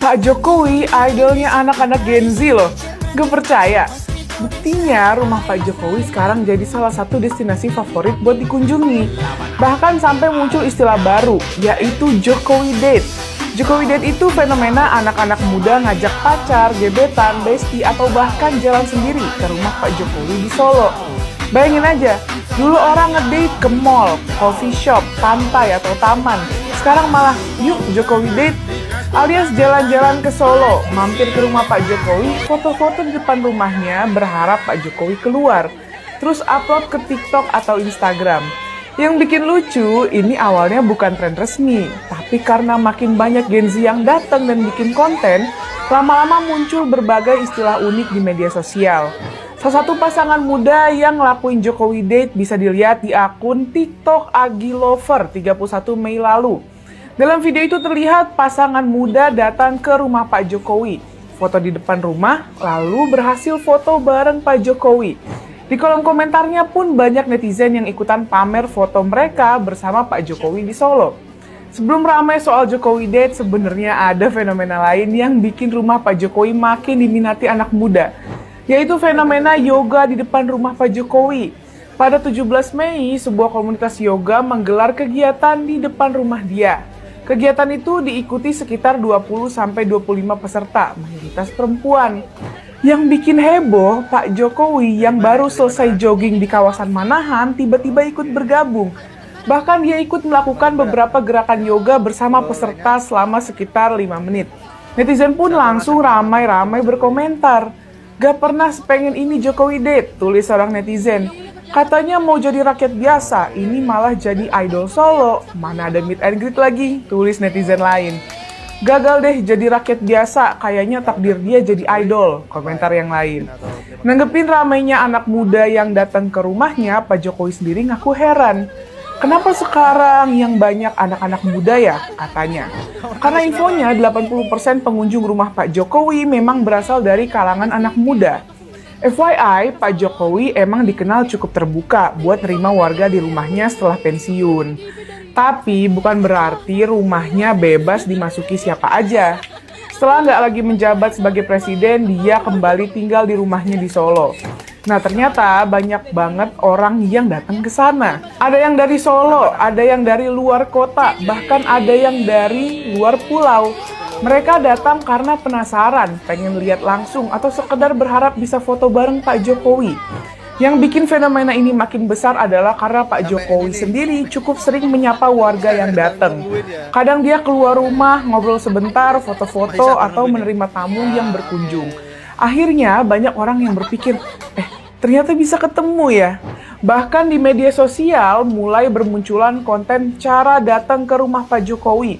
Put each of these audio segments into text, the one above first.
Pak Jokowi idolnya anak-anak Gen Z loh. Gak percaya? Buktinya rumah Pak Jokowi sekarang jadi salah satu destinasi favorit buat dikunjungi. Bahkan sampai muncul istilah baru, yaitu Jokowi Date. Jokowi Date itu fenomena anak-anak muda ngajak pacar, gebetan, bestie, atau bahkan jalan sendiri ke rumah Pak Jokowi di Solo. Bayangin aja, dulu orang ngedate ke mall, coffee shop, pantai, atau taman. Sekarang malah, yuk Jokowi Date, alias jalan-jalan ke Solo, mampir ke rumah Pak Jokowi, foto-foto di depan rumahnya, berharap Pak Jokowi keluar, terus upload ke TikTok atau Instagram. Yang bikin lucu, ini awalnya bukan tren resmi, tapi karena makin banyak Gen Z yang datang dan bikin konten, lama-lama muncul berbagai istilah unik di media sosial. Salah satu pasangan muda yang ngelakuin Jokowi Date bisa dilihat di akun TikTok Agi Lover 31 Mei lalu. Dalam video itu terlihat pasangan muda datang ke rumah Pak Jokowi, foto di depan rumah, lalu berhasil foto bareng Pak Jokowi. Di kolom komentarnya pun banyak netizen yang ikutan pamer foto mereka bersama Pak Jokowi di Solo. Sebelum ramai soal Jokowi Date, sebenarnya ada fenomena lain yang bikin rumah Pak Jokowi makin diminati anak muda, yaitu fenomena yoga di depan rumah Pak Jokowi. Pada 17 Mei, sebuah komunitas yoga menggelar kegiatan di depan rumah dia. Kegiatan itu diikuti sekitar 20-25 peserta, mayoritas perempuan. Yang bikin heboh, Pak Jokowi yang baru selesai jogging di kawasan Manahan tiba-tiba ikut bergabung. Bahkan dia ikut melakukan beberapa gerakan yoga bersama peserta selama sekitar 5 menit. Netizen pun langsung ramai-ramai berkomentar. Gak pernah sepengen ini Jokowi Date, tulis seorang netizen. Katanya mau jadi rakyat biasa, ini malah jadi idol Solo. Mana ada meet and greet lagi, tulis netizen lain. Gagal deh jadi rakyat biasa, kayaknya takdir dia jadi idol, komentar yang lain. Nanggepin ramainya anak muda yang datang ke rumahnya, Pak Jokowi sendiri ngaku heran. Kenapa sekarang yang banyak anak-anak muda ya, katanya. Karena infonya 80% pengunjung rumah Pak Jokowi memang berasal dari kalangan anak muda. FYI, Pak Jokowi emang dikenal cukup terbuka buat nerima warga di rumahnya setelah pensiun. Tapi bukan berarti rumahnya bebas dimasuki siapa aja. Setelah nggak lagi menjabat sebagai presiden, dia kembali tinggal di rumahnya di Solo. Nah ternyata banyak banget orang yang datang ke sana. Ada yang dari Solo, ada yang dari luar kota, bahkan ada yang dari luar pulau. Mereka datang karena penasaran, pengen lihat langsung, atau sekedar berharap bisa foto bareng Pak Jokowi. Yang bikin fenomena ini makin besar adalah karena Pak Jokowi sendiri cukup sering menyapa warga yang datang. Kadang dia keluar rumah, ngobrol sebentar, foto-foto, atau menerima tamu yang berkunjung. Akhirnya banyak orang yang berpikir, ternyata bisa ketemu ya. Bahkan di media sosial mulai bermunculan konten cara datang ke rumah Pak Jokowi.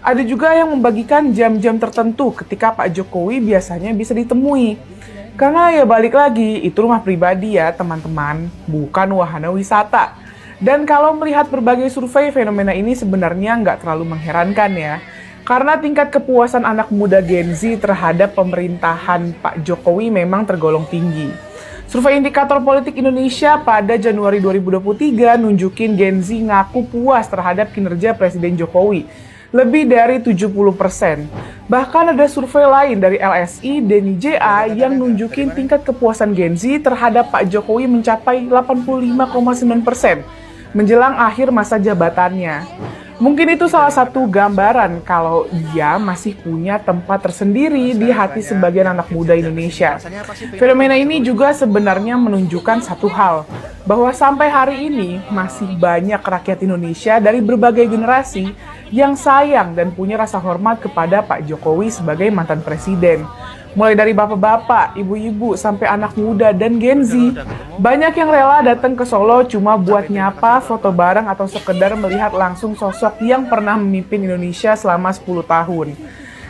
Ada juga yang membagikan jam-jam tertentu ketika Pak Jokowi biasanya bisa ditemui. Karena ya balik lagi, itu rumah pribadi ya teman-teman, bukan wahana wisata. Dan kalau melihat berbagai survei, fenomena ini sebenarnya nggak terlalu mengherankan ya. Karena tingkat kepuasan anak muda Gen Z terhadap pemerintahan Pak Jokowi memang tergolong tinggi. Survei Indikator Politik Indonesia pada Januari 2023 nunjukin Gen Z ngaku puas terhadap kinerja Presiden Jokowi. Lebih dari 70%. Bahkan ada survei lain dari LSI dan IJA yang nunjukin tingkat kepuasan Gen Z terhadap Pak Jokowi mencapai 85,9% menjelang akhir masa jabatannya. Mungkin itu salah satu gambaran kalau dia masih punya tempat tersendiri di hati sebagian anak muda Indonesia. Fenomena ini juga sebenarnya menunjukkan satu hal, bahwa sampai hari ini masih banyak rakyat Indonesia dari berbagai generasi yang sayang dan punya rasa hormat kepada Pak Jokowi sebagai mantan presiden. Mulai dari bapak-bapak, ibu-ibu, sampai anak muda dan Gen Z. Banyak yang rela datang ke Solo cuma buat nyapa, foto bareng, atau sekedar melihat langsung sosok yang pernah memimpin Indonesia selama 10 tahun.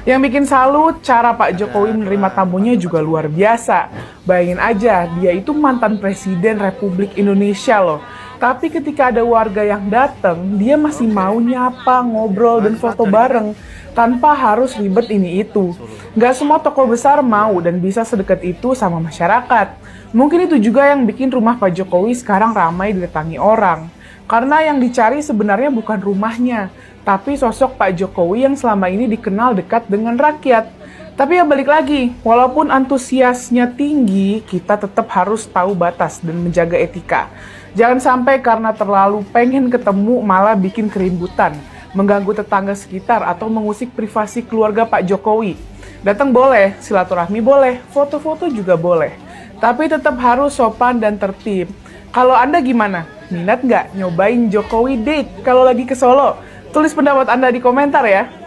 Yang bikin salut, cara Pak Jokowi menerima tamunya juga luar biasa. Bayangin aja, dia itu mantan presiden Republik Indonesia loh. Tapi ketika ada warga yang datang, dia masih mau nyapa, ngobrol, dan foto bareng. Tanpa harus ribet ini itu. Nggak semua tokoh besar mau dan bisa sedekat itu sama masyarakat. Mungkin itu juga yang bikin rumah Pak Jokowi sekarang ramai didatangi orang. Karena yang dicari sebenarnya bukan rumahnya, tapi sosok Pak Jokowi yang selama ini dikenal dekat dengan rakyat. Tapi ya balik lagi, walaupun antusiasnya tinggi, kita tetap harus tahu batas dan menjaga etika. Jangan sampai karena terlalu pengen ketemu malah bikin keributan, mengganggu tetangga sekitar atau mengusik privasi keluarga Pak Jokowi. Datang boleh, silaturahmi boleh, foto-foto juga boleh. Tapi tetap harus sopan dan tertib. Kalau Anda gimana? Minat nggak nyobain Jokowi date kalau lagi ke Solo? Tulis pendapat Anda di komentar ya.